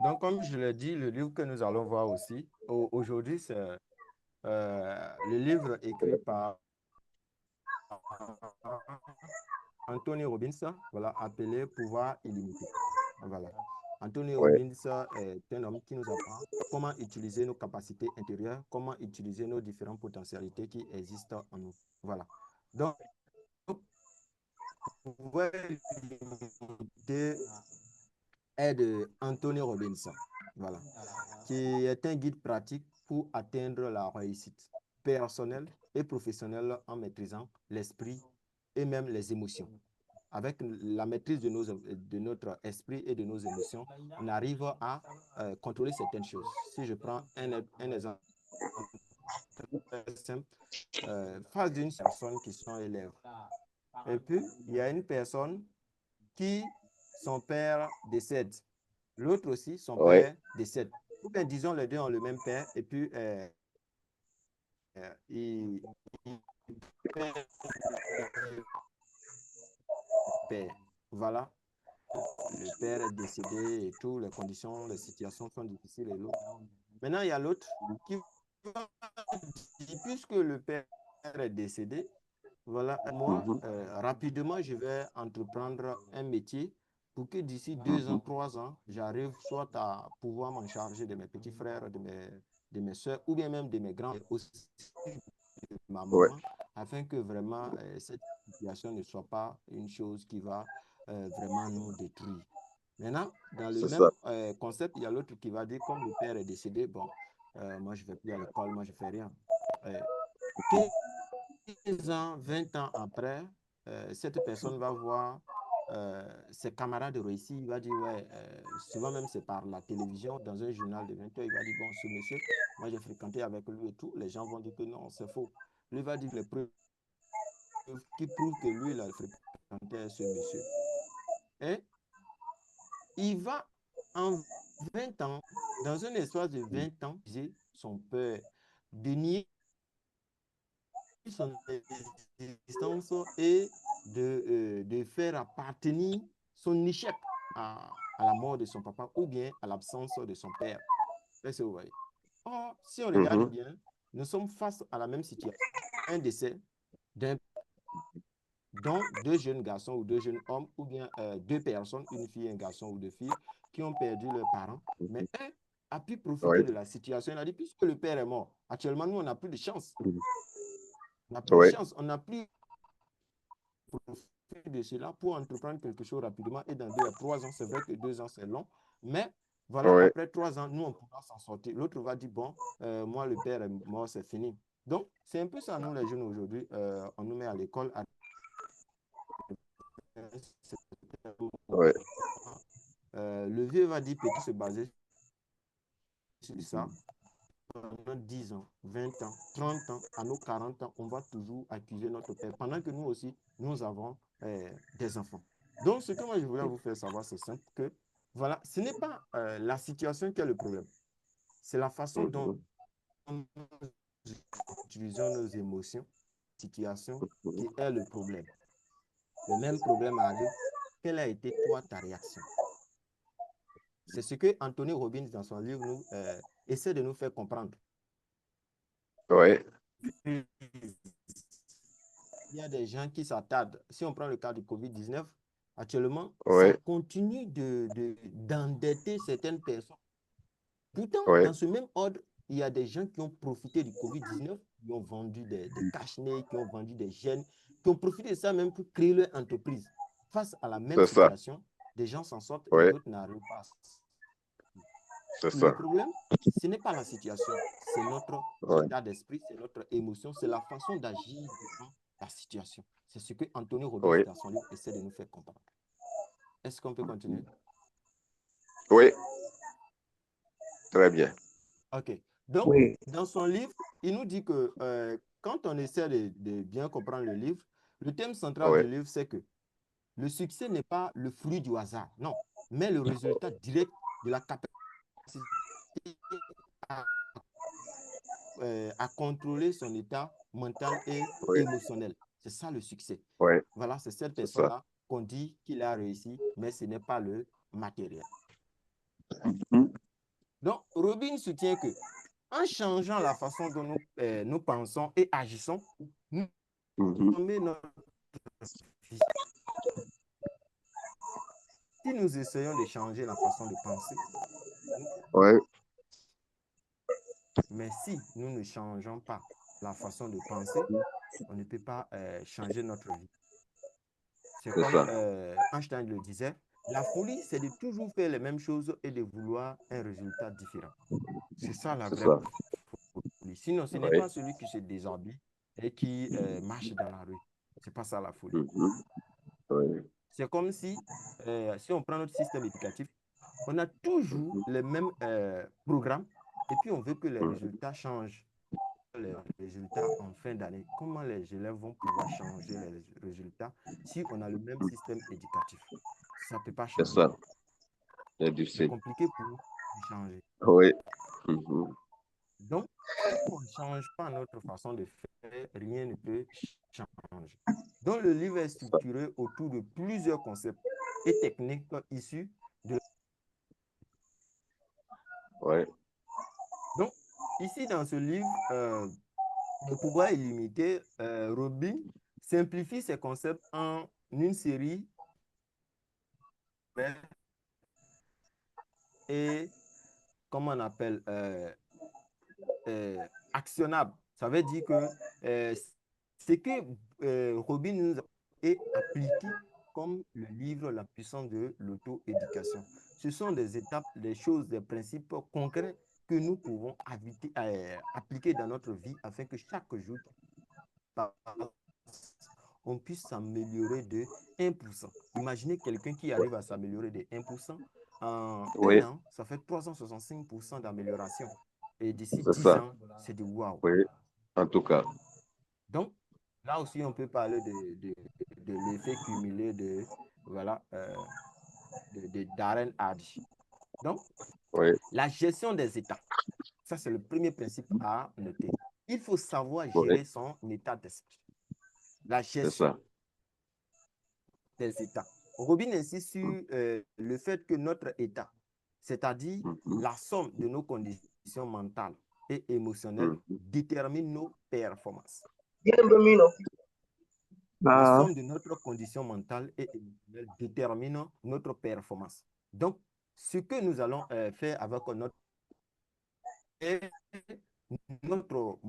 Donc, comme je l'ai dit, le livre que nous allons voir aussi, aujourd'hui, c'est le livre écrit par Anthony Robbins, voilà, appelé Pouvoir illimité. Voilà. Anthony Ouais. Robbins est un homme qui nous apprend comment utiliser nos capacités intérieures, comment utiliser nos différentes potentialités qui existent en nous. Voilà. Donc, Pouvoir illimité est de Anthony Robbins, voilà, qui est un guide pratique pour atteindre la réussite personnelle et professionnelle en maîtrisant l'esprit et même les émotions. Avec la maîtrise de notre esprit et de nos émotions, on arrive à contrôler certaines choses. Si je prends un exemple très simple, face d'une personne qui sont élèves. Et puis, il y a une personne qui, son père décède. L'autre aussi, son Ouais. père décède. Ou bien, disons, les deux ont le même père et puis il perd le père. Voilà. Le père est décédé et tout, les conditions, les situations sont difficiles et l'autre. Maintenant, il y a l'autre qui va dire, puisque le père est décédé, voilà, moi, Mhm. rapidement, je vais entreprendre un métier pour que d'ici 2 ans, Mhm. 3 ans, j'arrive soit à pouvoir m'en charger de mes petits frères, de mes soeurs, ou bien même de mes grands, aussi de ma Ouais. maman, afin que vraiment cette situation ne soit pas une chose qui va vraiment nous détruire. Maintenant, dans le C'est même ça. concept, il y a l'autre qui va dire, comme le père est décédé, bon, moi, je ne vais plus à l'école, moi, je ne fais rien. Euh, 15 ans, 20 ans après, cette personne va voir ses camarades réussir. Il va dire, ouais, souvent même c'est par la télévision, dans un journal de 20 heures, il va dire, bon, ce monsieur, moi j'ai fréquenté avec lui et tout. Les gens vont dire que non, c'est faux. Lui va dire les preuves qui prouvent que lui, il a fréquenté ce monsieur. Et il va, en 20 ans, dans un espace de 20 ans, son père, de nier son existence et de faire appartenir son échec à la mort de son papa ou bien à l'absence de son père. Est-ce que vous voyez? Or, si on regarde Mhm. bien, nous sommes face à la même situation. Un décès d'un dont deux jeunes garçons ou deux jeunes hommes, ou bien deux personnes, une fille, un garçon ou deux filles, qui ont perdu leurs parents. Mais un a pu profiter Ouais. de la situation. Il a dit, puisque le père est mort, actuellement, nous, on n'a plus de chance. Mhm. On n'a plus de Ouais. chance. On n'a plus profiter de cela pour entreprendre quelque chose rapidement. Et dans 2 à 3 ans, c'est vrai que 2 ans, c'est long. Mais voilà, Ouais. après 3 ans, nous, on pourra s'en sortir. L'autre va dire, bon, moi, le père est mort, c'est fini. Donc, c'est un peu ça, nous, les jeunes, aujourd'hui. On nous met à l'école à Ouais. le vieux va dire, petit, se baser sur ça. Pendant 10 ans, 20 ans, 30 ans, à nos 40 ans, on va toujours accuser notre père. Pendant que nous aussi, nous avons des enfants. Donc, ce que moi, je voulais vous faire savoir, c'est simple, que voilà, ce n'est pas la situation qui est le problème. C'est la façon dont Mhm. nous utilisons nos émotions, situation, Mhm. qui est le problème. Le même problème arrive. Quelle a été, toi, ta réaction? C'est ce que Anthony Robbins, dans son livre, essaie de nous faire comprendre. Ouais. Il y a des gens qui s'attardent. Si on prend le cas du COVID-19, actuellement, ça Ouais. continue d'endetter certaines personnes. Pourtant, Ouais. dans ce même ordre, il y a des gens qui ont profité du COVID-19, qui ont vendu des cache-nez, qui ont vendu des gènes, qui ont profité de ça même pour créer leur entreprise. Face à la même C'est ça. situation, des gens s'en sortent et Ouais. d'autres n'arrivent pas. C'est Le ça. problème, ce n'est pas la situation, c'est notre Ouais. état d'esprit, c'est notre émotion, c'est la façon d'agir devant la situation. C'est ce que Anthony Robbins, Oui. dans son livre, essaie de nous faire comprendre. Est-ce qu'on peut continuer? Oui. Très bien. OK. Donc, Oui. dans son livre, il nous dit que quand on essaie de bien comprendre le livre, le thème central Oui. du livre, c'est que le succès n'est pas le fruit du hasard, non, mais le résultat direct de la capacité à à contrôler son état mental et Oui. émotionnel. C'est ça le succès. Oui. Voilà, c'est cette C'est ça. personne-là qu'on dit qu'il a réussi, mais ce n'est pas le matériel. Mhm. Robin soutient que en changeant la façon dont nous pensons et agissons, nous transformons notre vie. Si nous essayons de changer la façon de penser, Ouais, mais si nous ne changeons pas la façon de penser, on ne peut pas changer notre vie. C'est c'est comme ça. Einstein le disait, la folie, c'est de toujours faire les mêmes choses et de vouloir un résultat différent. C'est ça la C'est vraie ça. folie. Sinon, ce n'est Ouais. pas celui qui se déshabille et qui marche dans la rue. C'est pas ça la folie. Ouais. C'est comme si on prend notre système éducatif, on a toujours les mêmes programmes et puis on veut que les résultats changent. Les résultats en fin d'année. Comment les élèves vont pouvoir changer les résultats si on a le même système éducatif? Ça ne peut pas C'est changer. ça. C'est C'est difficile. compliqué pour nous de changer. Oui. Donc, si on ne change pas notre façon de faire, rien ne peut changer. Donc, le livre est C'est ça. structuré autour de plusieurs concepts et techniques issus de la... Ouais. Donc, ici, dans ce livre, le pouvoir illimité, Robin simplifie ces concepts en une série et, comment on appelle, actionnable. Ça veut dire que ce que Robin nous a appliqué comme le livre La puissance de l'auto-éducation. Ce sont des étapes, des choses, des principes concrets que nous pouvons appliquer dans notre vie afin que chaque jour on puisse s'améliorer de 1%. Imaginez quelqu'un qui arrive à s'améliorer de 1%. En un Oui. an, ça fait 365% d'amélioration. Et d'ici C'est 10 ça. ans, c'est de waouh. Oui. En tout cas. Donc, là aussi, on peut parler de l'effet cumulé voilà, Darren Hardy. Donc, Oui. la gestion des états. Ça, c'est le premier principe à noter. Il faut savoir Oui. gérer son état d'esprit. La C'est gestion ça. des états. Robin insiste sur le fait que notre état, c'est-à-dire la somme de nos conditions mentales et émotionnelles, détermine nos performances. La somme de notre condition mentale et émotionnelle détermine notre performance. Donc, ce que nous allons faire avec notre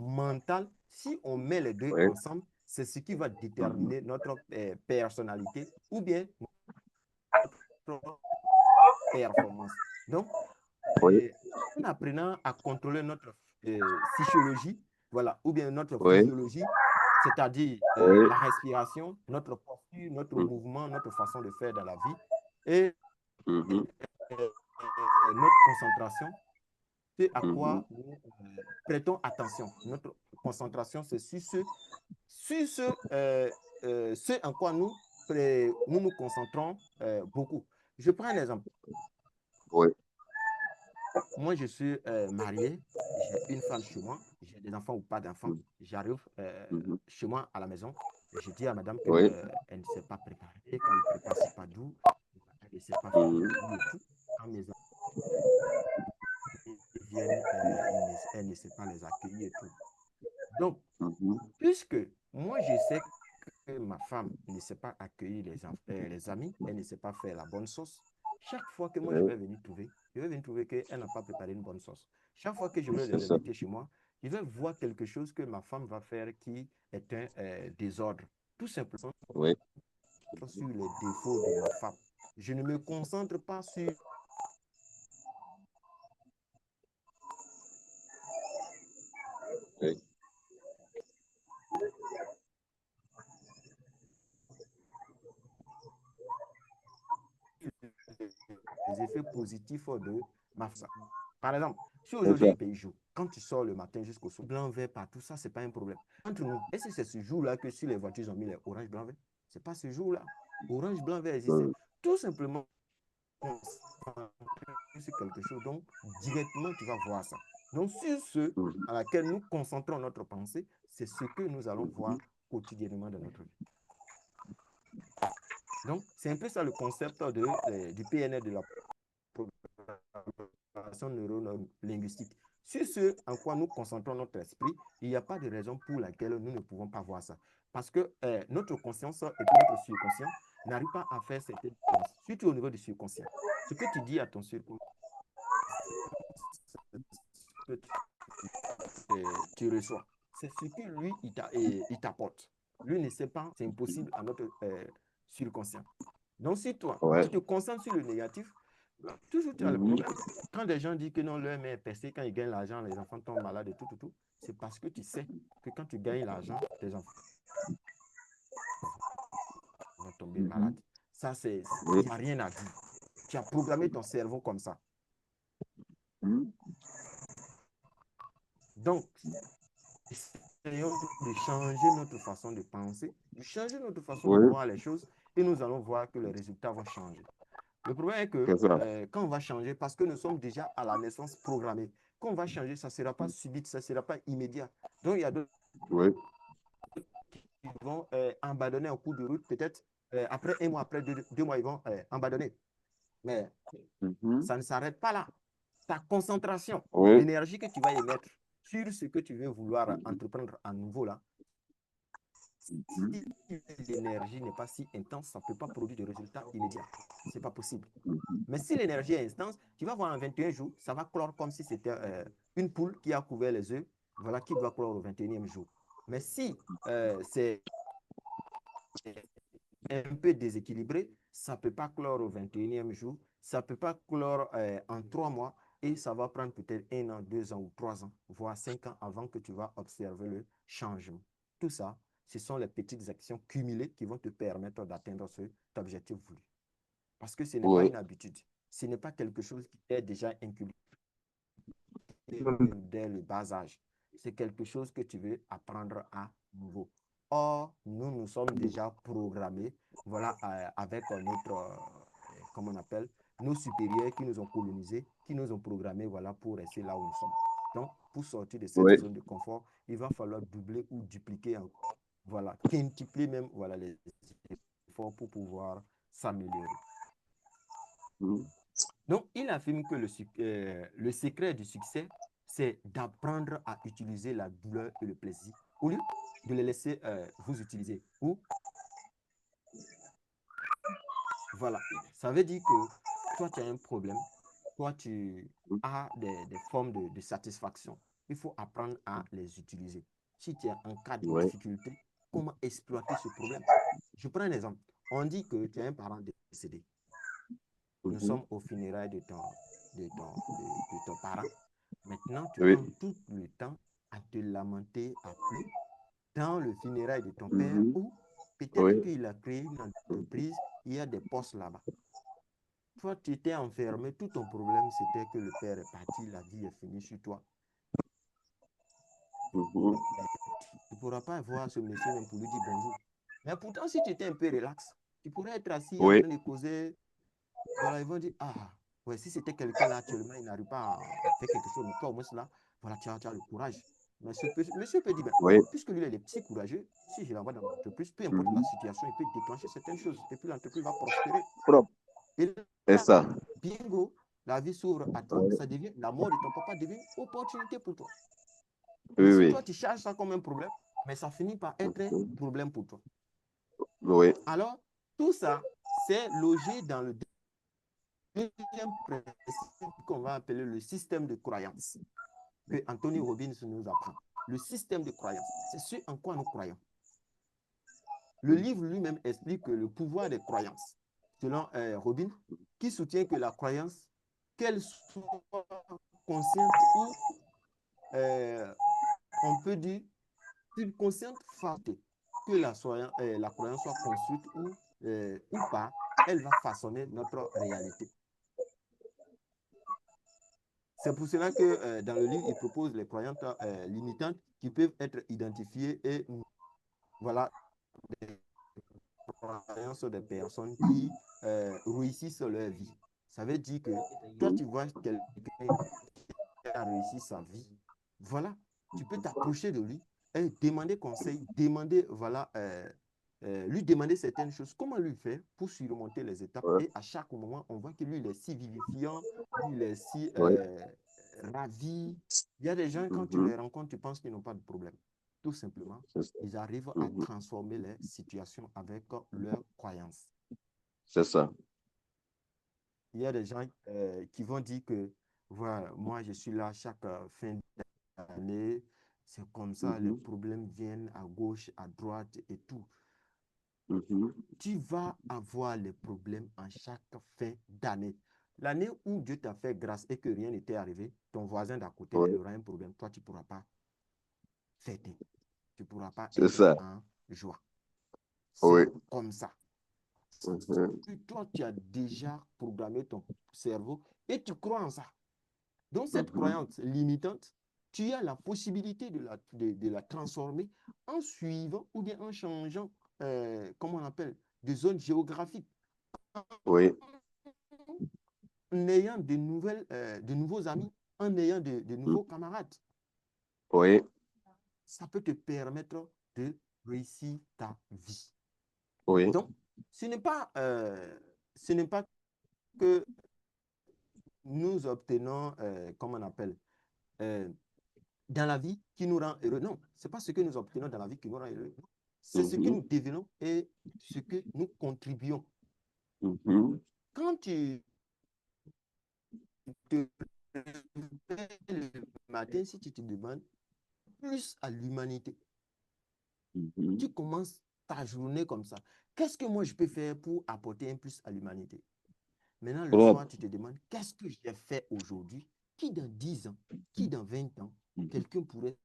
mental, si on met les deux Oui. ensemble, c'est ce qui va déterminer notre personnalité ou bien notre performance. Donc, Oui. en apprenant à contrôler notre psychologie, voilà, ou bien notre Oui. physiologie, c'est-à-dire Oui. la respiration, notre posture, notre mouvement, notre façon de faire dans la vie, et notre concentration, c'est à quoi nous prêtons attention. Notre concentration, c'est ce en quoi nous concentrons beaucoup. Je prends un exemple. Oui. Moi, je suis marié, j'ai une femme chez moi, j'ai des enfants ou pas d'enfants. J'arrive chez moi à la maison, et je dis à madame qu'elle Oui. ne s'est pas préparée, quand elle prépare, c'est pas doux, elle ne sait pas faire le lit et tout. Quand mes amis viennent, elle ne sait pas les accueillir et tout. Donc, puisque moi, je sais que ma femme ne sait pas accueillir les amis, elle ne sait pas faire la bonne sauce, chaque fois que moi je vais venir trouver qu'elle n'a pas préparé une bonne sauce. Chaque fois que je vais C'est les ça. inviter chez moi, je vais voir quelque chose que ma femme va faire qui est un désordre. Tout simplement Oui. sur les défauts de ma femme. Je ne me concentre pas sur Oui. les effets positifs de ma femme. Par exemple, si C'est aujourd'hui ça. il pays joue, quand tu sors le matin jusqu'au soir, blanc, vert partout, ça, c'est pas un problème. Entre nous, est-ce que c'est ce jour-là que si les voitures ont mis les orange, blanc, vert? C'est pas ce jour-là. Orange, blanc, vert existait. Tout simplement, c'est quelque chose. Donc, directement, tu vas voir ça. Donc, sur ce à laquelle nous concentrons notre pensée, c'est ce que nous allons voir quotidiennement dans notre vie. Donc, c'est un peu ça le concept du PNL de la programmation programmation neuro-linguistique. Sur ce en quoi nous concentrons notre esprit, il n'y a pas de raison pour laquelle nous ne pouvons pas voir ça. Parce que notre conscience et puis notre subconscient n'arrivent pas à faire cette différence, surtout au niveau du subconscient. Ce que tu dis à ton subconscient, tu reçois. C'est ce que lui, il t'apporte. Lui ne sait pas, c'est impossible à notre subconscient. Donc, si toi, Ouais. tu te concentres sur le négatif, toujours tu as le problème. Quand des gens disent que non, leur main est percée, quand ils gagnent l'argent, les enfants tombent malades et tout, c'est parce que tu sais que quand tu gagnes l'argent, tes enfants vont tomber malades. Ça, il n'y a rien à dire. Tu as programmé ton cerveau comme ça. Donc, essayons de changer notre façon de penser, de changer notre façon de voir les choses et nous allons voir que les résultats vont changer. Le problème est que quand on va changer, parce que nous sommes déjà à la naissance programmés, quand on va changer, ça ne sera pas subit, ça ne sera pas immédiat. Donc, il y a d'autres qui vont abandonner en cours de route, peut-être après 1 mois, après 2 mois, ils vont abandonner. Mais ça ne s'arrête pas là. Ta concentration, l'énergie que tu vas émettre sur ce que tu veux vouloir entreprendre à nouveau là, si l'énergie n'est pas si intense, ça ne peut pas produire de résultats immédiats. Ce n'est pas possible. Mais si l'énergie est intense, tu vas voir en 21 jours, ça va clore comme si c'était une poule qui a couvert les œufs, voilà, qui doit clore au 21e jour. Mais si c'est un peu déséquilibré, ça ne peut pas clore au 21e jour, ça ne peut pas clore en 3 mois et ça va prendre peut-être 1 an, 2 ans ou 3 ans, voire 5 ans avant que tu vas observer le changement. Tout ça, ce sont les petites actions cumulées qui vont te permettre d'atteindre cet objectif voulu. Parce que ce n'est pas une habitude, ce n'est pas quelque chose qui est déjà inculqué dès le bas âge. C'est quelque chose que tu veux apprendre à nouveau. Or, nous sommes déjà programmés, voilà, avec notre, comment on appelle, nos supérieurs qui nous ont colonisés, qui nous ont programmés, voilà, pour rester là où nous sommes. Donc, pour sortir de cette zone de confort, il va falloir doubler ou dupliquer, voilà, quintupler même, voilà, les efforts pour pouvoir s'améliorer. Donc, il affirme que le secret du succès, c'est d'apprendre à utiliser la douleur et le plaisir au lieu de les laisser vous utiliser. Ou, voilà, ça veut dire que toi, tu as un problème, toi, tu as des formes de satisfaction. Il faut apprendre à les utiliser. Si tu es en cas de difficulté, comment exploiter ce problème? Je prends un exemple. On dit que tu as un parent décédé. Nous sommes au funérailles de ton parent. Maintenant, tu prends tout le temps à te lamenter à plus dans le funérail de ton père ou peut-être qu'il a créé une entreprise, il y a des postes là-bas. Toi, tu étais enfermé, tout ton problème, c'était que le père est parti, la vie est finie sur toi. Tu ne pourras pas voir ce monsieur même pour lui dire bonjour. Mais pourtant, si tu étais un peu relax, tu pourrais être assis en train de causer. Voilà, ils vont dire, ah, ouais, si c'était quelqu'un là actuellement, il n'arrive pas à faire quelque chose, mais toi au moins là, voilà, tu as le courage. Monsieur peut dire, ben, puisque lui, il est si courageux, si je l'envoie dans l'entreprise, peu importe la situation, il peut déclencher certaines choses et puis l'entreprise va prospérer. Et là, ça. bingo, la vie s'ouvre à toi, ça devient, la mort de ton papa devient une opportunité pour toi. Mais si toi, tu charges ça comme un problème, mais ça finit par être un problème pour toi. Alors, tout ça, c'est logé dans le deuxième principe qu'on va appeler le système de croyance, que Anthony Robbins nous apprend. Le système de croyance, c'est ce en quoi nous croyons. Le livre lui-même explique que le pouvoir des croyances, selon Robbins, qui soutient que la croyance, qu'elle soit consciente ou, on peut dire, subconsciente, faite, que la croyance soit construite ou pas, elle va façonner notre réalité. C'est pour cela que dans le livre, il propose les croyances limitantes qui peuvent être identifiées et voilà des croyances des personnes qui réussissent leur vie. Ça veut dire que toi, tu vois quelqu'un qui a réussi sa vie. Voilà, tu peux t'approcher de lui et demander conseil, demander voilà lui demander certaines choses. Comment lui faire pour surmonter les étapes? Ouais. Et à chaque moment, on voit que lui, il est si vivifiant, lui, il est si Ouais. ravi. Il y a des gens, quand tu Mhm. les rencontres, tu penses qu'ils n'ont pas de problème. Tout simplement, C'est ça. ils arrivent à Mhm. transformer les situations avec leurs croyances. C'est ça. Il y a des gens qui vont dire que, voilà, moi, je suis là chaque fin d'année, c'est comme ça, les Mhm. problèmes viennent à gauche, à droite et tout. Mhm. Tu vas avoir les problèmes en chaque fin d'année. L'année où Dieu t'a fait grâce et que rien n'était arrivé, ton voisin d'à côté, là, il Ouais. aura un problème. Toi, tu ne pourras pas fêter. Tu ne pourras pas C'est être ça. en joie. Oui. C'est comme ça. Mhm. Toi, tu as déjà programmé ton cerveau et tu crois en ça. Donc, cette Mhm. croyance limitante, tu as la possibilité de la transformer en suivant ou bien en changeant, comment on appelle, de zone géographique, Oui. en ayant de nouveaux amis, en ayant de Mhm. nouveaux camarades. Oui. Ça peut te permettre de réussir ta vie. Oui. Donc, ce n'est pas que nous obtenons, comment on appelle, euh, dans la vie qui nous rend heureux. Non, ce n'est pas ce que nous obtenons dans la vie qui nous rend heureux. C'est ce que Mhm. nous devenons et ce que nous contribuons. Mhm. Quand tu te réveilles le matin, si tu te demandes plus à l'humanité, Mhm. tu commences ta journée comme ça. Qu'est-ce que moi je peux faire pour apporter un plus à l'humanité? Maintenant, le Voilà. soir, tu te demandes, qu'est-ce que j'ai fait aujourd'hui? Qui dans 10 ans, qui dans 20 ans, Mhm. quelqu'un pourrait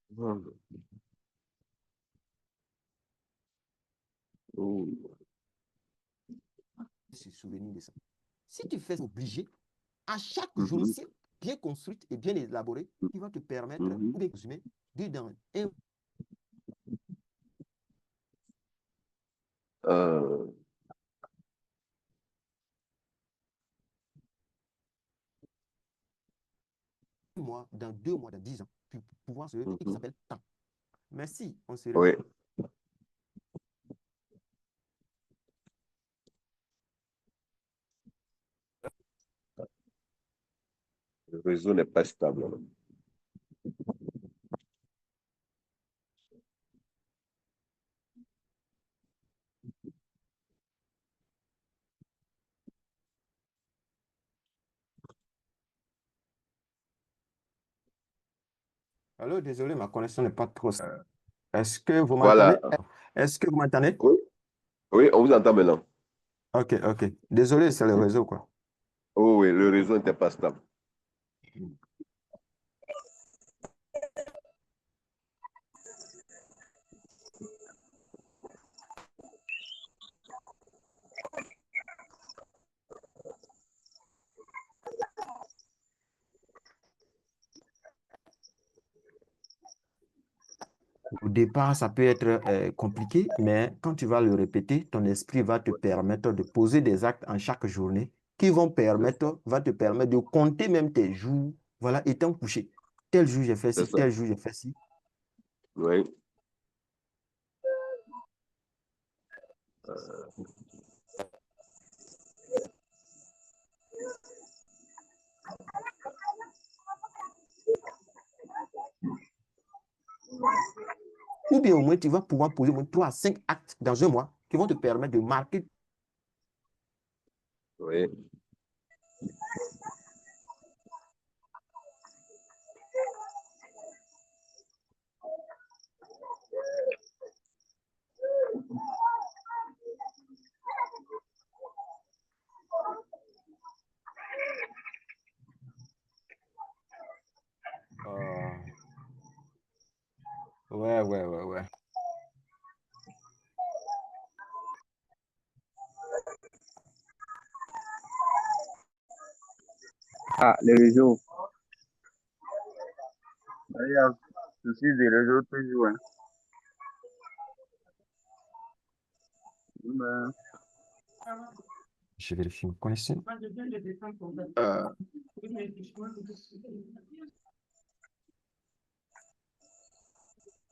Voilà. Oh. se souvenir de ça? Si tu fais obligé, à chaque journée, Mhm. si bien construite et bien élaborée, qui va te permettre, Mhm. ou bien résumer, de dans un Euh, mois, dans 2 mois, dans 10 ans, puis pouvoir se et qui mhm. s'appelle temps. Merci, on se Oui. Le réseau n'est pas stable. Alors, désolé, ma connexion n'est pas trop. Est-ce que vous Voilà. m'entendez? Est-ce que vous m'entendez? Oui. Oui, on vous entend maintenant. Ok, ok. Désolé, c'est le réseau, quoi. Oh oui, le réseau n'était pas stable. Au départ, ça peut être compliqué, mais quand tu vas le répéter, ton esprit va te permettre de poser des actes en chaque journée qui va te permettre de compter même tes jours, voilà, étant couché. Tel jour, j'ai fait C'est ci, ça. tel jour, j'ai fait ci. Oui. Ou bien au moins, tu vas pouvoir poser au moins 3 à 5 actes dans un mois qui vont te permettre de marquer. Oui. Euh, ouais, ouais, ouais, ouais. Ah, les réseaux. Il y a souci des réseaux toujours. Hein. Ben, Je vérifie ma connexion.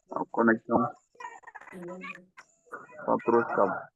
En connexion, pas trop stable.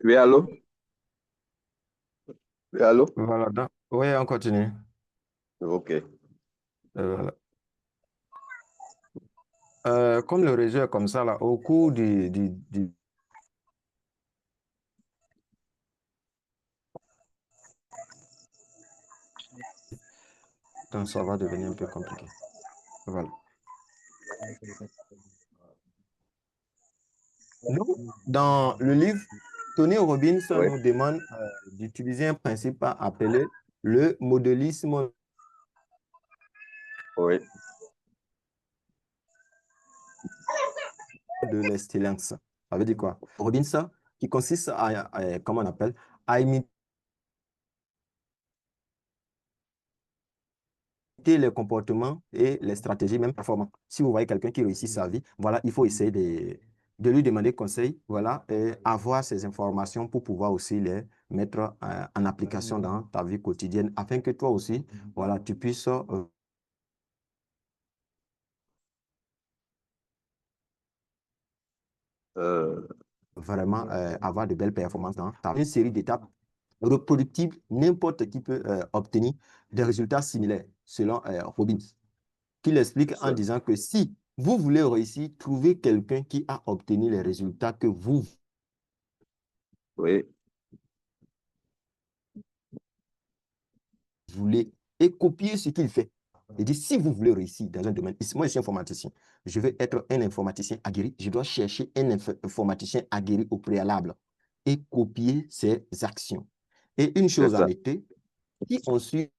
Oui, allô? Oui, allô? Voilà, oui, on continue. OK. Voilà. Comme le réseau est comme ça, là, au cours donc ça va devenir un peu compliqué. Voilà. Nous, dans le livre, Tony Robbins Oui, nous demande d'utiliser un principe appelé le modélisme oui, de l'excellence. Ça veut dire quoi? Robbins, qui consiste comment on appelle, à imiter les comportements et les stratégies, même performants. Si vous voyez quelqu'un qui réussit sa vie, voilà, il faut essayer de lui demander conseil, voilà, et avoir ces informations pour pouvoir aussi les mettre en application dans ta vie quotidienne, afin que toi aussi, voilà, tu puisses euh, vraiment avoir de belles performances dans une série d'étapes reproductibles. N'importe qui peut obtenir des résultats similaires, selon Robbins, qui l'explique en ça. disant que si vous voulez réussir, trouvez quelqu'un qui a obtenu les résultats que vous Oui, voulez et copiez ce qu'il fait. Il dit, si vous voulez réussir dans un domaine, moi je suis informaticien, je veux être un informaticien aguerri, je dois chercher un informaticien aguerri au préalable et copier ses actions. Et une c'est chose à ça. noter, si on suit,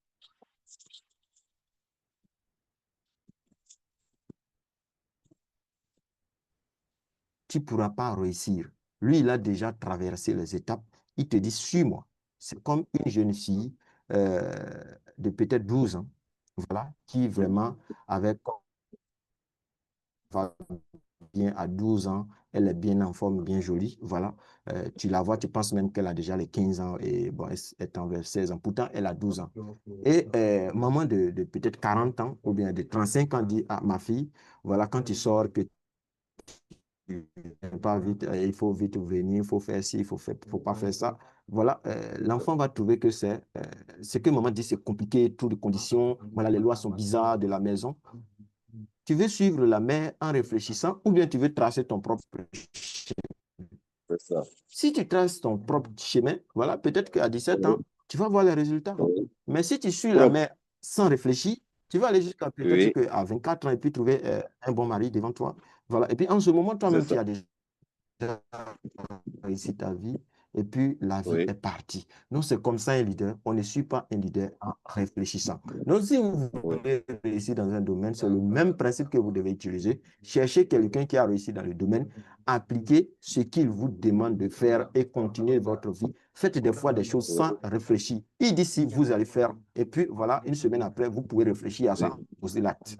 tu ne pourras pas réussir. Lui, il a déjà traversé les étapes. Il te dit, suis-moi. C'est comme une jeune fille de peut-être 12 ans, voilà, qui vraiment avait bien à 12 ans, elle est bien en forme, bien jolie, voilà. Tu la vois, tu penses même qu'elle a déjà les 15 ans et bon, elle est envers 16 ans. Pourtant, elle a 12 ans. Et maman de peut-être 40 ans ou bien de 35 ans dit à ma fille, voilà, quand tu sors, que tu viens pas vite, il faut vite venir, il faut faire ci, faut pas faire ça. Voilà, l'enfant va trouver que c'est ce que maman dit, c'est compliqué, toutes les conditions, voilà, les lois sont bizarres de la maison. Tu veux suivre la mère en réfléchissant ou bien tu veux tracer ton propre chemin. C'est ça. Si tu traces ton propre chemin, voilà, peut-être qu'à 17 ans, Oui, tu vas voir les résultats. oui. Mais si tu suis la Propre. mère sans réfléchir, tu vas aller jusqu'à peut-être Oui, qu'à 24 ans et puis trouver un bon mari devant toi. Voilà. Et puis en ce moment, c'est toi-même, tu ça. as déjà réussi ta vie et puis la vie Oui, est partie. Donc, c'est comme ça un leader. On ne suit pas un leader en réfléchissant. Donc, si vous oui, voulez réussir dans un domaine, c'est le même principe que vous devez utiliser. Cherchez quelqu'un qui a réussi dans le domaine, appliquez ce qu'il vous demande de faire et continuez votre vie. Faites des fois des choses oui, sans réfléchir. Il dit si vous allez faire, et puis voilà, une semaine après, vous pouvez réfléchir à ça, oui, poser l'acte.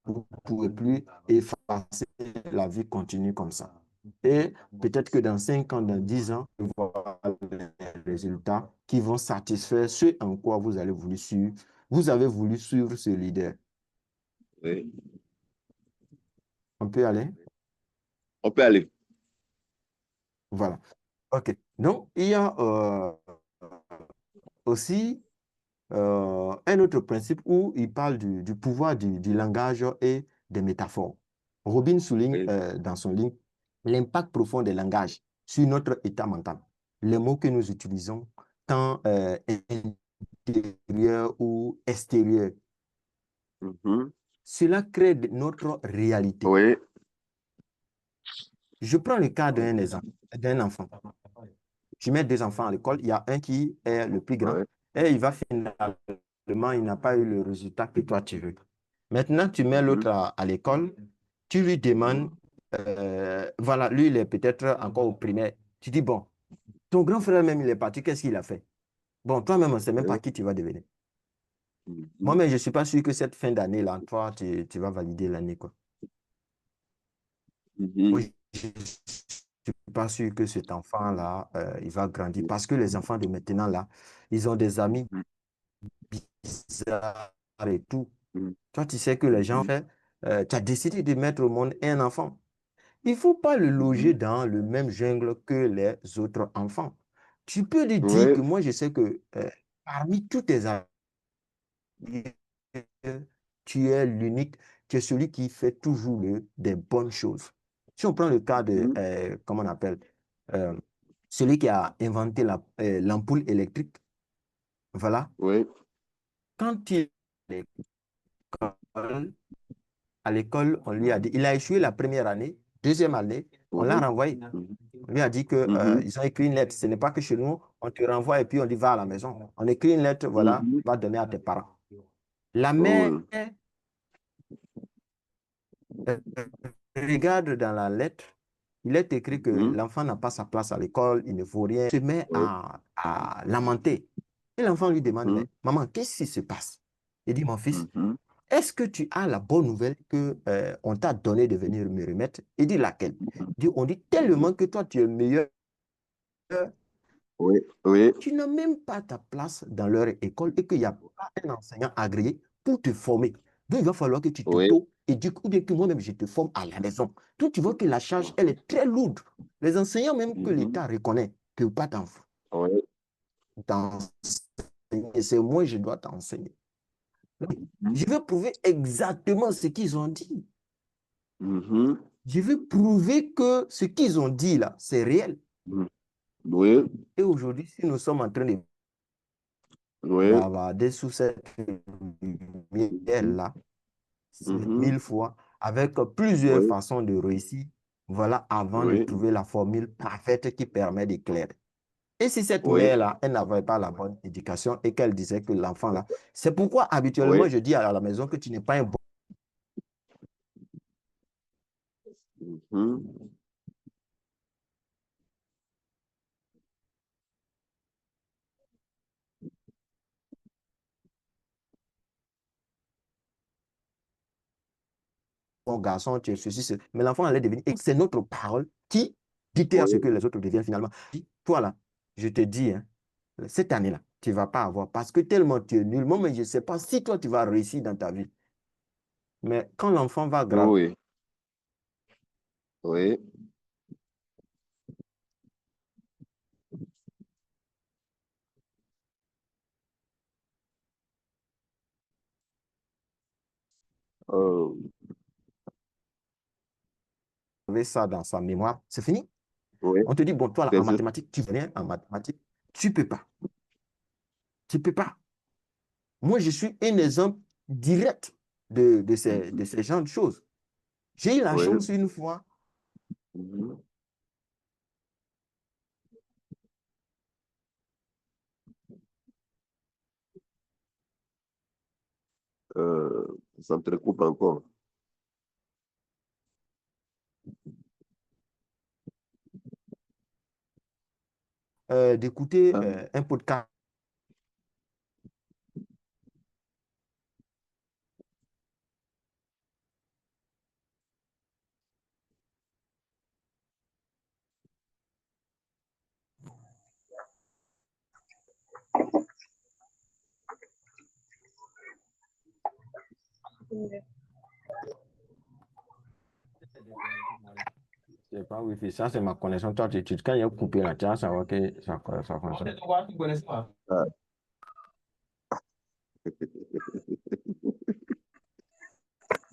Vous ne pouvez plus effacer, la vie continue comme ça. Et peut-être que dans 5 ans, dans 10 ans, vous voir les résultats qui vont satisfaire ce en quoi vous avez voulu suivre. Vous avez voulu suivre ce leader. oui. On peut aller? On peut aller. Voilà. OK. Donc, il y a aussi un autre principe où il parle du pouvoir du langage et des métaphores. Robin souligne Oui. dans son livre l'impact profond des langages sur notre état mental. Les mots que nous utilisons, tant intérieurs ou extérieurs, Mhm. cela crée notre réalité. Oui. Je prends le cas d'un enfant. Tu mets deux enfants à l'école, il y a un qui est le plus grand Oui. et il va finalement, il n'a pas eu le résultat que toi tu veux. Maintenant, tu mets l'autre Mhm. à l'école, tu lui demandes, voilà, lui, il est peut-être encore au primaire. Tu dis, bon, ton grand frère même, il est parti, qu'est-ce qu'il a fait? Bon, toi-même, on ne sait même pas Oui. qui tu vas devenir. Mhm. Moi-même, je ne suis pas sûr que cette fin d'année-là, toi, tu vas valider l'année, quoi. Mhm. Oui, je ne suis pas sûr que cet enfant-là, il va grandir parce que les enfants de maintenant, là, ils ont des amis bizarres et tout. Mhm. Toi, tu sais que les gens Mhm. font, tu as décidé de mettre au monde un enfant. Il ne faut pas le loger Mhm. dans le même jungle que les autres enfants. Tu peux lui dire Oui. que moi, je sais que parmi tous tes amis, tu es l'unique, tu es celui qui fait toujours des bonnes choses. Si on prend le cas de, Mhm. comment on appelle, euh, celui qui a inventé l'ampoule électrique, voilà, Oui. quand il est à l'école, on lui a dit, il a échoué la première année, deuxième année, on l'a Oui. renvoyé. Mhm. On lui a dit que, Mhm. ils ont écrit une lettre. Ce n'est pas que chez nous, on te renvoie et puis on dit, va à la maison. On écrit une lettre, voilà, Mhm. va donner à tes parents. La mère Oui. euh, regarde dans la lettre, il est écrit que Mhm. l'enfant n'a pas sa place à l'école, il ne vaut rien. Il se met Oui. à lamenter. Et l'enfant lui demande, Mhm. mais maman, qu'est-ce qui se passe? Il dit, mon fils, Mhm. est-ce que tu as la bonne nouvelle que on t'a donné de venir me remettre? Il dit laquelle? Il dit, on dit Mhm. tellement que toi, tu es meilleur. Oui. Oui. Tu n'as même pas ta place dans leur école et qu'il n'y a pas un enseignant agréé pour te former. Donc, il va falloir que tu Oui. t'auto-éduques ou bien que moi-même, je te forme à la maison. Donc, tu vois que la charge, elle est très lourde. Les enseignants, même que Mhm. l'État reconnaît, ne peuvent pas Oui. t'enseigner. C'est moi, je dois t'enseigner. Mhm. Je vais prouver exactement ce qu'ils ont dit. Mhm. Je vais prouver que ce qu'ils ont dit là, c'est réel. Mhm. Oui. Et aujourd'hui, si nous sommes en train de Oui. bavarder sous cette Mhm. lumière-là, c'est Mhm. mille fois, avec plusieurs Oui. façons de réussir, voilà, avant de Oui. trouver la formule parfaite qui permet d'éclairer. Et si cette Oui. mère-là, elle n'avait pas la bonne éducation et qu'elle disait que l'enfant-là, c'est pourquoi Oui. habituellement je dis à la maison que tu n'es pas un bon Mhm. garçon, tu es ceci, mais l'enfant allait devenir. Et c'est notre parole qui ditère ce Oui. que les autres deviennent finalement. Toi là, je te dis, hein, cette année-là, tu ne vas pas avoir parce que tellement tu es nul. Moi, mais je ne sais pas si toi, tu vas réussir dans ta vie. Mais quand l'enfant va grandir, Oui. Oui. Oh. ça dans sa mémoire, c'est fini. Oui. On te dit, bon, toi, là, C'est en juste. mathématiques, tu viens en mathématiques, tu ne peux pas. Tu ne peux pas. Moi, je suis un exemple direct de Mhm. ces genres de choses. J'ai eu la Oui. chance une fois. Mhm. Ça me coupe encore. D'écouter Ah. un podcast c'est pas Wi-Fi, ça c'est ma connexion. Toi, quand il y a coupé là, tu vas savoir que ça fonctionne. Ah.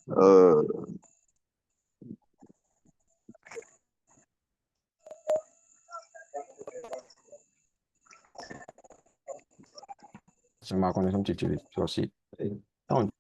Euh, C'est ma connaissance, tu utilises toi aussi. Donc,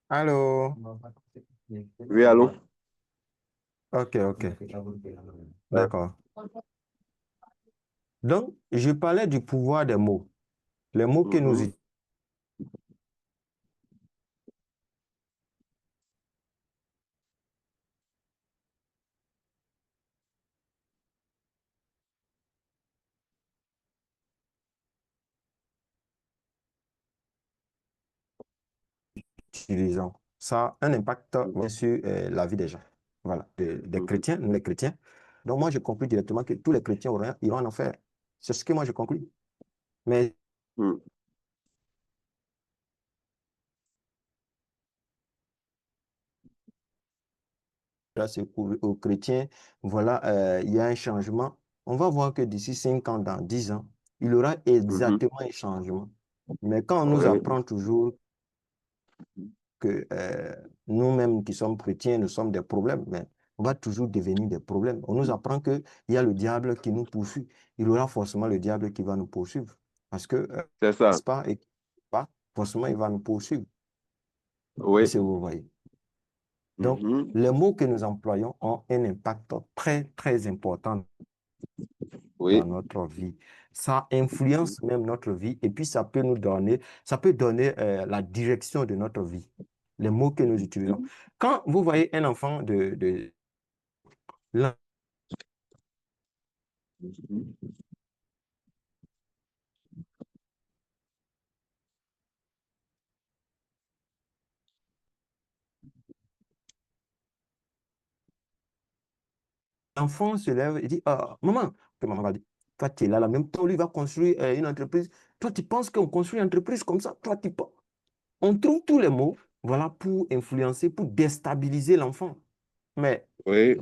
allô? oui, allô? Ok, ok. D'accord. Donc, je parlais du pouvoir des mots. Les mots que nous Mhm, utilisons, ça a un impact bien sur la vie des gens. Voilà, des mhm, chrétiens, nous les chrétiens. Donc, moi, je conclus directement que tous les chrétiens iront en enfer. C'est ce que moi, je conclus. Mais mhm. là, c'est aux chrétiens, voilà, il y a un changement. On va voir que d'ici 5 ans, dans 10 ans, il y aura Mhm. exactement un changement. Mais quand on nous Oui, apprend toujours que nous-mêmes qui sommes chrétiens, nous sommes des problèmes, mais on va toujours devenir des problèmes. On nous apprend qu'il y a le diable qui nous poursuit. Il y aura forcément le diable qui va nous poursuivre. Parce que, c'est ça. n'est-ce pas, et pas, forcément, il va nous poursuivre. Oui. Si vous voyez. Donc, Mhm. les mots que nous employons ont un impact très, très important Oui. dans notre vie. Ça influence même notre vie et puis ça peut donner la direction de notre vie, les mots que nous utilisons. Quand vous voyez un enfant Mhm. l'enfant se lève et dit, ah, maman, que maman va dire, toi, tu es là, même temps, lui va construire une entreprise. Toi, tu penses qu'on construit une entreprise comme ça? Toi, tu penses. On trouve tous les mots, voilà, pour influencer, pour déstabiliser l'enfant. Mais Oui.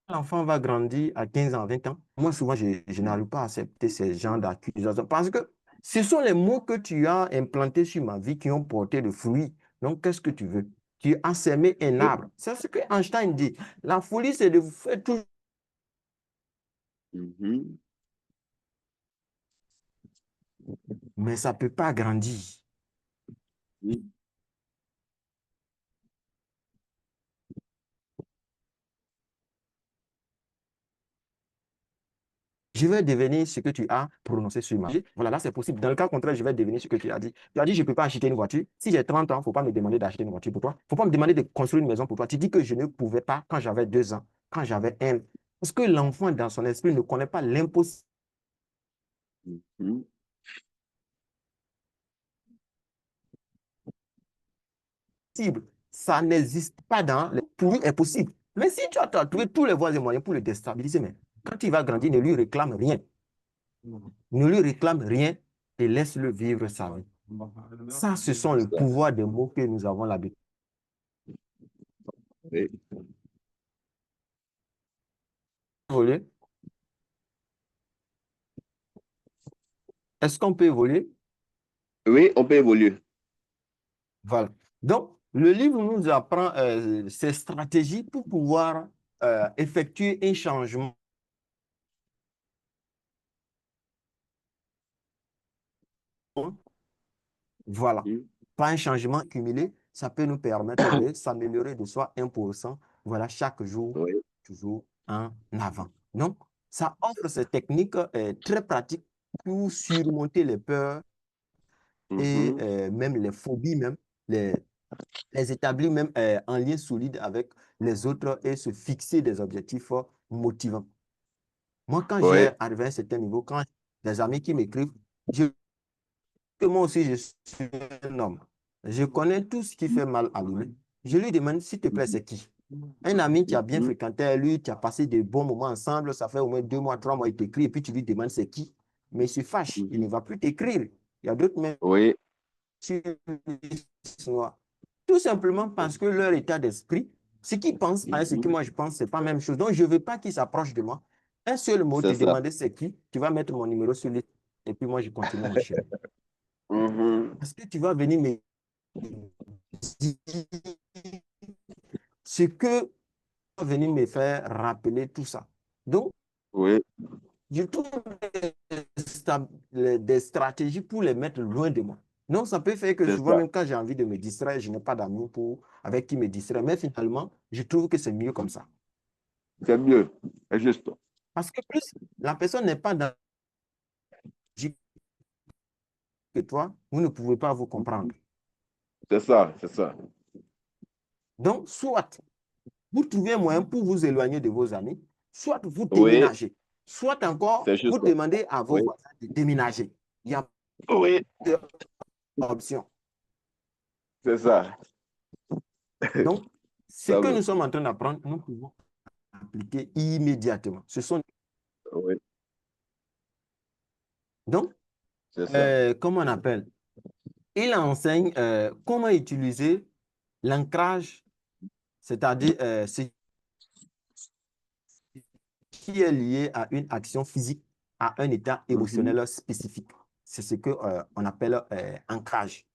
l'enfant va grandir à 15 ans, 20 ans. Moi, souvent, je n'arrive pas à accepter ces genres d'accusations parce que ce sont les mots que tu as implantés sur ma vie qui ont porté le fruit. Donc, qu'est-ce que tu veux? Tu as semé un arbre. C'est ce que Einstein dit. La folie, c'est de vous faire tout. Mais ça ne peut pas grandir. Je vais devenir ce que tu as prononcé sur ma vie. Voilà, là, c'est possible. Dans le cas contraire, je vais devenir ce que tu as dit. Tu as dit, je ne peux pas acheter une voiture. Si j'ai 30 ans, il ne faut pas me demander d'acheter une voiture pour toi. Il ne faut pas me demander de construire une maison pour toi. Tu dis que je ne pouvais pas quand j'avais 2 ans, quand j'avais 1. Parce que l'enfant, dans son esprit, ne connaît pas l'impossible. Ça n'existe pas dans les... Pour lui, est possible. Mais si tu as trouvé tous les voies et moyens pour le déstabiliser, mais quand il va grandir, ne lui réclame rien. Ne lui réclame rien et laisse-le vivre sa vie. Ça, ce sont les pouvoirs des mots que nous avons l'habitude. Oui. Évoluer. Est-ce qu'on peut évoluer? Oui, on peut évoluer. Voilà. Donc, le livre nous apprend ces stratégies pour pouvoir effectuer un changement. Voilà. Pas un changement cumulé, ça peut nous permettre de s'améliorer de soi 1%. Voilà, chaque jour, Oui. toujours en avant. Donc, ça offre ces techniques très pratiques pour surmonter les peurs et même les phobies, même les établir même en lien solide avec les autres et se fixer des objectifs motivants. Moi, quand Oui. j'ai arrivé à un certain niveau, quand j'ai des amis qui m'écrivent, que moi aussi, je suis un homme. Je connais tout ce qui fait mal à lui. Je lui demande, s'il te plaît, c'est qui? Un ami qui a bien fréquenté lui, qui a passé de bons moments ensemble, ça fait au moins 2 mois, 3 mois, il t'écrit, et puis tu lui demandes c'est qui? Mais il se fâche, il ne va plus t'écrire. Il y a d'autres même Oui. tout simplement parce que leur état d'esprit, ce qu'ils pensent et ce que moi je pense, ce n'est pas la même chose. Donc, je ne veux pas qu'ils s'approchent de moi. Un seul mot, te C'est ça. demander c'est qui, tu vas mettre mon numéro sur liste et puis moi, je continue ma chaîne. Parce que tu vas venir me dire ce que tu vas venir me faire rappeler tout ça. Donc, Oui. je trouve des stratégies pour les mettre loin de moi. Donc, ça peut faire que C'est souvent, ça. même quand j'ai envie de me distraire, je n'ai pas d'amis avec qui me distraire. Mais finalement, je trouve que c'est mieux comme ça. C'est mieux. C'est juste. Parce que plus la personne n'est pas dans que toi, vous ne pouvez pas vous comprendre. C'est ça. C'est ça. Donc, soit vous trouvez un moyen pour vous éloigner de vos amis, soit vous Oui. déménagez, soit encore C'est juste. vous demandez à vos Oui. voisins de déménager. Il y a Oui. plusieurs options. C'est ça. Donc, ce Ça que veut. nous sommes en train d'apprendre, nous pouvons appliquer immédiatement. Ce sont Oui. donc, C'est ça. comment on appelle? Il enseigne comment utiliser l'ancrage, c'est-à-dire ce qui est lié à une action physique, à un état émotionnel spécifique. C'est ce qu'on appelle ancrage.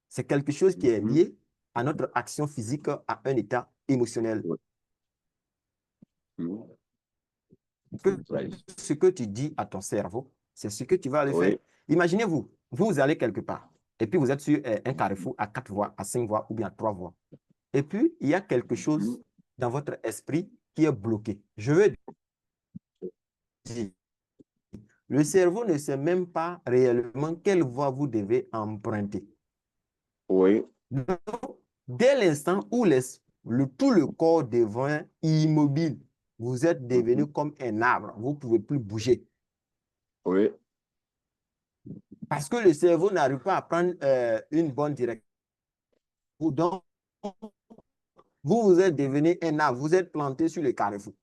C'est quelque chose qui est lié à notre action physique, à un état émotionnel. Ce que tu dis à ton cerveau, c'est ce que tu vas aller faire. Oui. Imaginez-vous, vous allez quelque part, et puis vous êtes sur un carrefour à 4 voies, à 5 voies ou bien à 3 voies. Et puis, il y a quelque chose dans votre esprit qui est bloqué. Je veux dire, le cerveau ne sait même pas réellement quelle voie vous devez emprunter. Oui. Donc, dès l'instant où tout le corps devient immobile, vous êtes devenu comme un arbre, vous ne pouvez plus bouger. Oui. Parce que le cerveau n'arrive pas à prendre une bonne direction. Donc, vous êtes devenu un arbre, vous êtes planté sur le carrefour.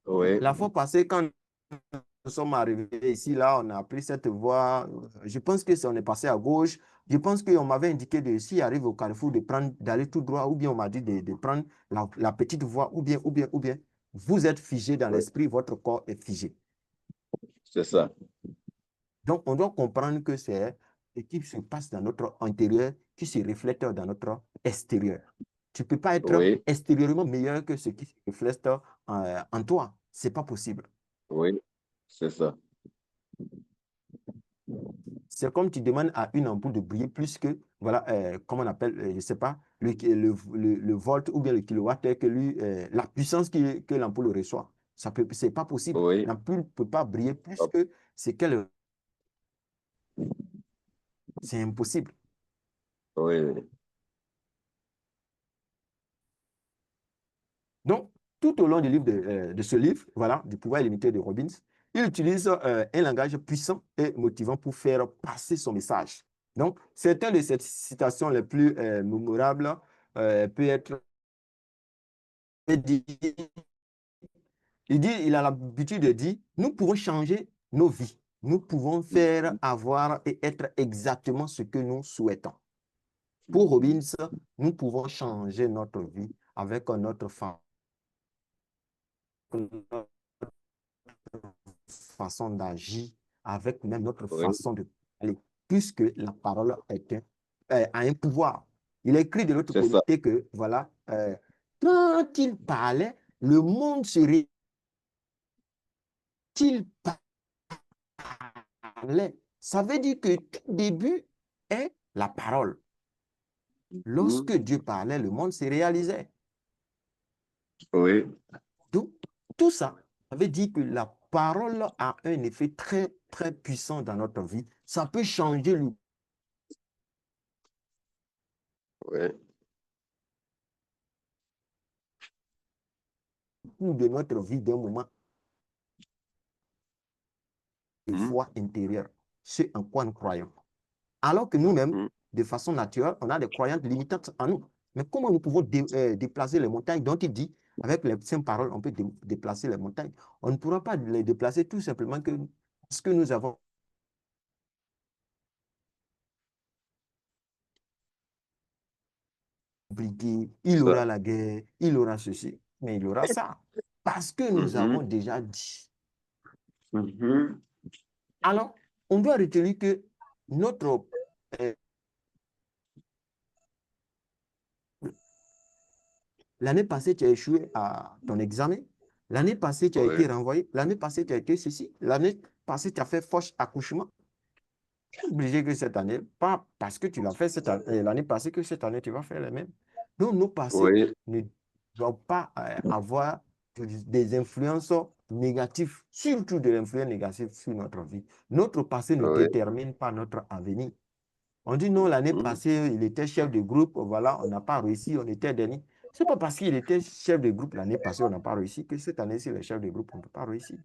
Oui. La fois passée, quand nous sommes arrivés ici, là, on a pris cette voie. Je pense que on est passé à gauche. Je pense qu'on m'avait indiqué de, s'il arrive au carrefour, d'aller tout droit, ou bien on m'a dit de prendre la petite voie, ou bien. Vous êtes figé dans l'esprit, votre corps est figé. C'est ça. Donc, on doit comprendre que c'est ce qui se passe dans notre intérieur qui se reflète dans notre extérieur. Tu ne peux pas être Oui, extérieurement meilleur que ce qui se reflète en toi. Ce n'est pas possible. oui, c'est ça. C'est comme tu demandes à une ampoule de briller plus que, voilà, comment on appelle, je ne sais pas, le volt ou bien le kilowatt que lui, la puissance que l'ampoule reçoit. Ce n'est pas possible. Oui, L'ampoule ne peut pas briller plus hop, que ce qu'elle. C'est impossible. oui, oui. Donc, tout au long du livre de ce livre, voilà, du pouvoir illimité de Robbins, il utilise un langage puissant et motivant pour faire passer son message. Donc, certaines de ces citations les plus mémorables peut être dit, il a l'habitude de dire, nous pouvons changer nos vies. Nous pouvons faire, avoir et être exactement ce que nous souhaitons. Pour Robbins, nous pouvons changer notre vie avec notre façon d'agir, avec même notre Oui, façon de parler, puisque la parole a un pouvoir. Il écrit de l'autre c'est ça. côté que, voilà, quand il parlait, le monde serait il parlait. Ça veut dire que tout début est la parole. Mhm. Lorsque Dieu parlait, le monde se réalisait. Oui, Donc, tout ça, ça veut dire que la parole a un effet très, très puissant dans notre vie. Ça peut changer le oui, cours de notre vie d'un moment de mhm, foi intérieure, ce en quoi nous croyons. Alors que nous-mêmes, mhm. de façon naturelle, on a des croyances limitantes en nous. Mais comment nous pouvons déplacer les montagnes dont il dit, avec les simples paroles, on peut déplacer les montagnes. On ne pourra pas les déplacer tout simplement parce que nous avons compliqué, il Ça. aura la guerre, il aura ceci, mais il aura ça. Parce que nous avons Mhm, déjà dit. mhm. Alors, on doit retenir que notre l'année passée, tu as échoué à ton examen. L'année passée, tu as Oui, été renvoyé. L'année passée, tu as été ceci. L'année passée, tu as fait fausse accouchement. Obligé que cette année, pas parce que tu l'as fait l'année passée, que cette année, tu vas faire les mêmes. Donc, nos passés oui, ne doivent pas avoir des influences négatives, surtout de l'influence négative sur notre vie. Notre passé ne oui. détermine pas notre avenir. On dit non, l'année Mhm. passée, il était chef de groupe, voilà, on n'a pas réussi, on était dernier. Ce n'est pas parce qu'il était chef de groupe l'année passée, on n'a pas réussi, que cette année, s'il est chef de groupe, on ne peut pas réussir.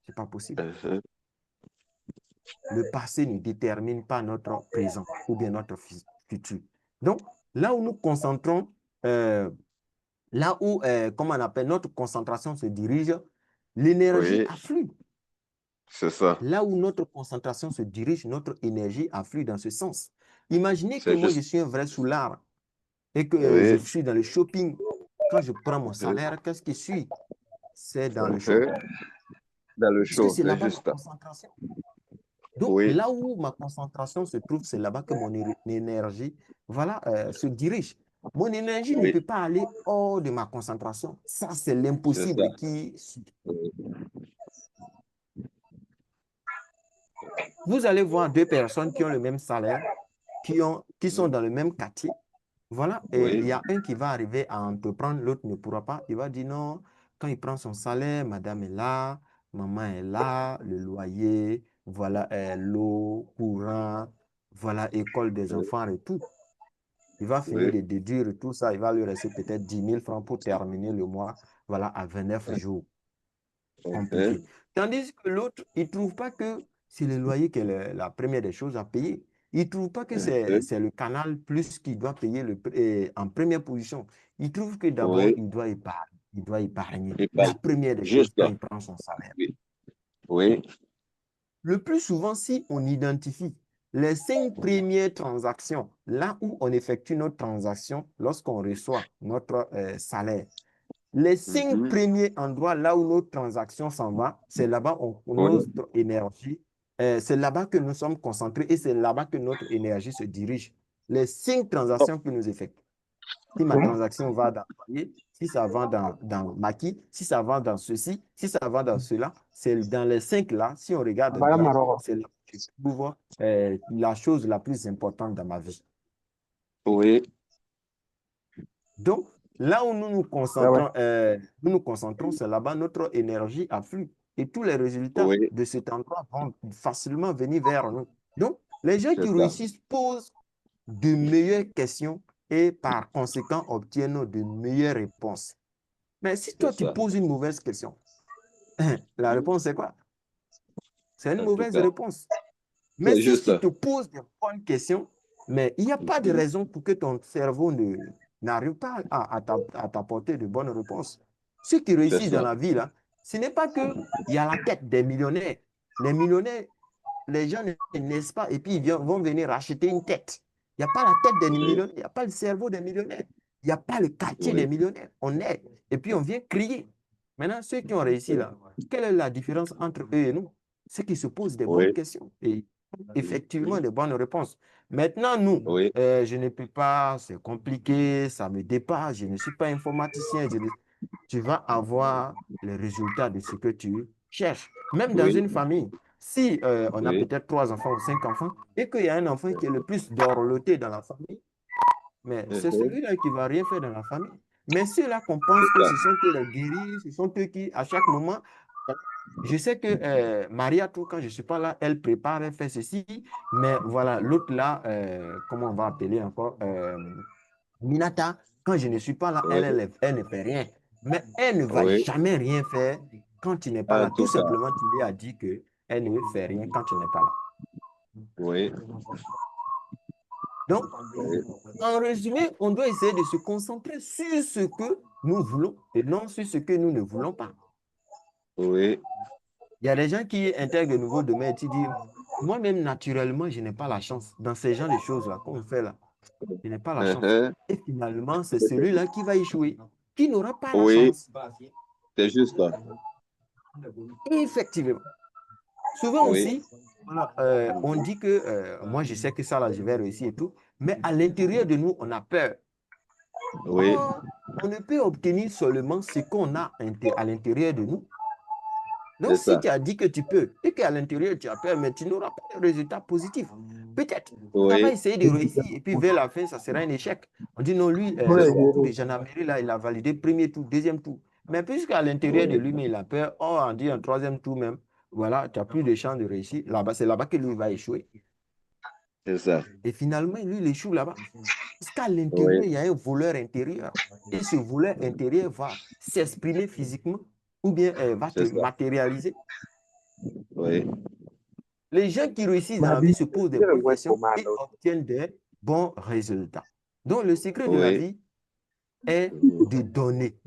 Ce n'est pas possible. Mhm. Le passé ne détermine pas notre présent ou bien notre futur. Donc, là où nous concentrons, là où, comment on appelle, notre concentration se dirige, l'énergie Oui, afflue. c'est ça. Là où notre concentration se dirige, notre énergie afflue dans ce sens. Imaginez que C'est moi, je juste. suis un vrai soulard et que je Oui. suis dans le shopping. Quand je prends mon Mhm. salaire, qu'est-ce que je suis? C'est dans le show. Mhm. Dans le Parce que show, c'est c'est là-bas ma juste. concentration. Donc, Oui, là où ma concentration se trouve, c'est là-bas que mon énergie, voilà, se dirige. Mon énergie ne oui, peut pas aller hors de ma concentration. Ça, c'est c'est ça. l'impossible qui. Oui. Vous allez voir deux personnes qui ont le même salaire, qui sont dans le même quartier. Voilà, et il Oui, y a un qui va arriver à entreprendre, l'autre ne pourra pas. Il va dire non, quand il prend son salaire, madame est là, maman est là, le loyer, voilà, l'eau, courant, voilà, école des oui, enfants et tout. Il va finir oui. de déduire tout ça, il va lui rester peut-être 10 000 francs pour terminer le mois, voilà, à 29 jours. Compliqué. Mhm. Tandis que l'autre, il ne trouve pas que c'est le loyer qui est la première des choses à payer. Il ne trouve pas que Mhm. c'est le canal plus qui doit payer en première position. Il trouve que d'abord, Oui, il doit épargner. Il doit épargner. et pas La première des choses juste quand là. il prend son salaire. Oui, oui, Le plus souvent, si on identifie les 5 premières transactions, là où on effectue notre transaction lorsqu'on reçoit notre salaire, les 5 mhm. premiers endroits là où notre transaction s'en va, c'est là-bas Oui, notre énergie, c'est là-bas que nous sommes concentrés et c'est là-bas que notre énergie se dirige. Les 5 transactions que nous effectuons. si ma transaction va dans Panier, si ça va dans Maquis, si ça va dans ceci, si ça va dans cela, c'est dans les 5 là, si on regarde Voilà bien, Maroc. c'est là que je trouve la chose la plus importante dans ma vie. Oui, Donc, là où Ah ouais. nous nous concentrons, c'est là-bas notre énergie afflue. Et tous les résultats oui, de cet endroit vont facilement venir vers nous. Donc, les gens c'est qui ça, réussissent posent de meilleures questions et par conséquent obtiennent de meilleures réponses. Mais si c'est toi, tu ça. poses une mauvaise question, la réponse, c'est quoi? C'est une En tout mauvaise cas, réponse. Mais c'est si juste. tu te poses des bonnes questions, mais il n'y a pas de raison pour que ton cerveau n'arrive pas à t'apporter de bonnes réponses. Ceux qui C'est réussissent dans ça. la vie, là, ce n'est pas qu'il y a la tête des millionnaires. Les millionnaires, les gens ne naissent pas et puis vont venir acheter une tête. Il n'y a pas la tête des Oui, millionnaires, il n'y a pas le cerveau des millionnaires, il n'y a pas le quartier des oui, millionnaires. On est et puis on vient crier. Maintenant, ceux qui ont réussi là, quelle est la différence entre eux et nous? C'est qu'ils se posent des bonnes oui, questions et effectivement des bonnes réponses. Maintenant, nous, oui, je ne peux pas, c'est compliqué, ça me dépasse, je ne suis pas informaticien. Tu vas avoir les résultats de ce que tu cherches. Même dans oui, une famille, si on a oui, peut-être 3 enfants ou 5 enfants et qu'il y a un enfant qui est le plus dorloté dans la famille, mais c'est mhm, celui-là qui ne va rien faire dans la famille. Mais ceux-là qu'on pense c'est que ça. ce sont eux les guéris, ce sont eux qui, à chaque moment, je sais que Maria, tout, quand je ne suis pas là, elle prépare, elle fait ceci, mais voilà, l'autre là, comment on va appeler encore, Minata, quand je ne suis pas là, Oui, elle ne fait rien. Mais elle ne va oui, jamais rien faire quand tu n'es pas en là. Tout tout cas, simplement, tu lui as dit qu'elle ne fait rien quand tu n'es pas là. oui, Donc, oui, en résumé, on doit essayer de se concentrer sur ce que nous voulons et non sur ce que nous ne voulons pas. oui, Il y a des gens qui intègrent de nouveaux domaines et qui disent, moi-même, naturellement, je n'ai pas la chance. Dans ces genres de choses-là qu'on fait là, je n'ai pas la chance. mhm, Et finalement, c'est celui-là qui va échouer, qui n'aura pas la oui, chance. c'est juste. Effectivement. Souvent Oui, aussi, voilà, on dit que moi, je sais que ça, là, je vais réussir et tout, mais à l'intérieur de nous, on a peur. oui, Or, on ne peut obtenir seulement ce qu'on a à l'intérieur de nous. Donc, c'est si ça. tu as dit que tu peux et qu'à l'intérieur, tu as peur, mais tu n'auras pas de résultat positif. Peut-être, ça va Oui, essayer de réussir et puis vers la fin, ça sera un échec. On dit non, lui, c'est Ouais, ça. au cours de gendarmerie, là, il a validé premier tour, deuxième tour. Mais puisqu'à l'intérieur de Oui, lui, mais il a peur, oh, on dit un troisième tour même, voilà, tu n'as plus de chance de réussir. Là-bas, c'est là-bas que lui va échouer. c'est ça. Et finalement, lui, il échoue là-bas. Parce qu'à l'intérieur, Oui, il y a un voleur intérieur. Et ce voleur intérieur va s'exprimer physiquement ou bien va te c'est ça. matérialiser. Oui, Les gens qui réussissent dans la Madi, vie se posent des yɛrɛ bonnes wɛ questions et komando. obtiennent des bons résultats. Donc, le secret de la oui, vie est de donner.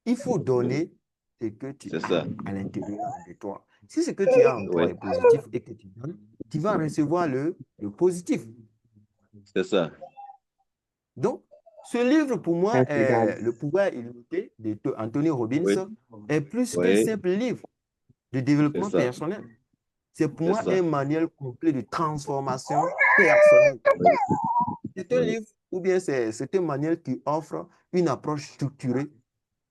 Il faut donner ce que tu c'est as ça. à l'intérieur de toi. Si ce que tu as en toi Oui, est positif et que tu donnes, tu vas recevoir le positif. c'est ça. Donc, ce livre, pour moi, Merci, Dad. Le pouvoir illimité de Anthony Oui, Robbins, est plus qu'un oui, simple livre de c'est développement ça. personnel. C'est pour C'est moi ça. un manuel complet de transformation personnelle. Oui, C'est un oui, livre ou bien c'est un manuel qui offre une approche structurée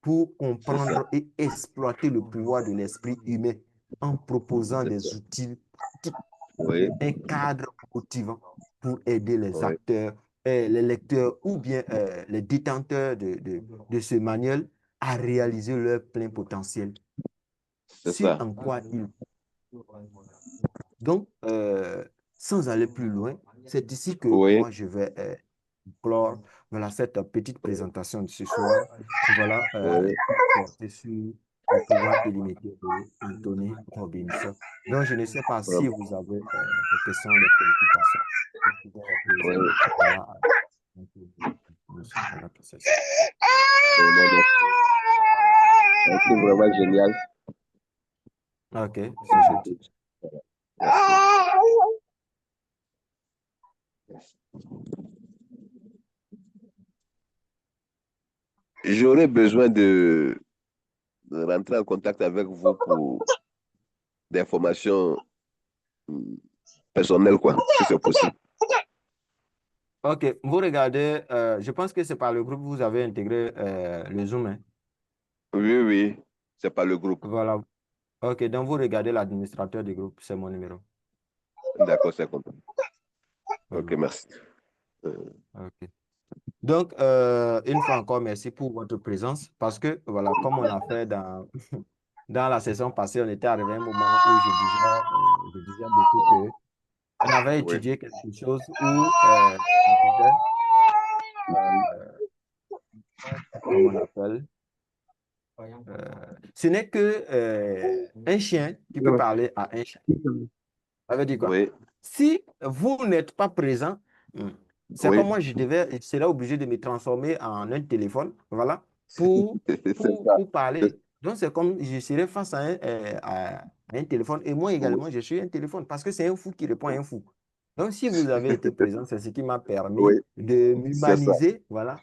pour c'est ça. comprendre et exploiter le pouvoir de l'esprit humain en proposant C'est ça. des outils pratiques, Oui, un cadre motivant pour aider les oui, acteurs, les lecteurs ou bien les détenteurs de ce manuel à réaliser leur plein potentiel, c'est ce ça. en quoi ils. Donc, sans aller plus loin, c'est ici que Oui, moi je vais clore voilà, cette petite présentation de ce soir. Voilà, oui, qui portait sur le pouvoir illimité de Anthony Robbins. Donc, je ne sais pas oui, si vous avez des questions, des préoccupations. Vous pouvez les oui. poser. Voilà. À la possession. Vraiment, c'est vraiment génial. Ok, c'est gentil. J'aurais besoin de rentrer en contact avec vous pour des informations personnelles, quoi, si c'est possible. Ok, vous regardez, je pense que c'est par le groupe que vous avez intégré le Zoom, hein. Oui, oui, c'est pas le groupe. Voilà. Ok, donc vous regardez l'administrateur du groupe, c'est mon numéro. D'accord, c'est compris. Ok, Voilà. merci. Ok. Donc, une fois encore, merci pour votre présence parce que, voilà, comme on a fait dans la saison passée, on était arrivé à un moment où je disais beaucoup que on avait Oui, étudié quelque chose où on disait, euh, comment on appelle, ce n'est que un chien qui peut parler à un chien. Ça veut dire quoi? oui, Si vous n'êtes pas présent, hmm, c'est oui. comme moi, je serais obligé de me transformer en un téléphone, voilà, pour, C'est ça. pour parler. Donc, c'est comme je serais face à un téléphone et moi Oui, également, je suis un téléphone parce que c'est un fou qui répond à un fou. Donc, si vous avez été présent, c'est ce qui m'a oui, permis de c'est ça. m'humaniser, voilà.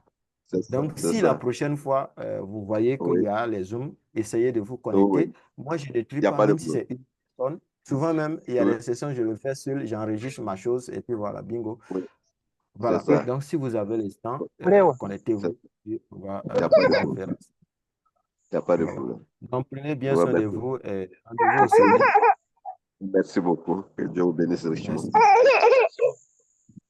C'est ça. Donc, C'est si la ça. prochaine fois, vous voyez qu'il Oui, y a les Zooms, essayez de vous oui. connecter. Moi, je ne Il trie n'y a pas, pas de même si problème. c'est une personne. Souvent même, il y a Oui, des sessions, je le fais seul, j'enregistre ma chose et puis voilà, bingo. oui, c'est Voilà. ça. Donc, si vous avez le temps, C'est- connectez-vous et Il n'y a pas on de va problème. faire ça. Il n'y a pas de Voilà. problème. Donc, prenez Je bien vous soin de remercie. vous et rendez-vous au samedi. Merci beaucoup. Que Dieu vous bénisse richement. Merci.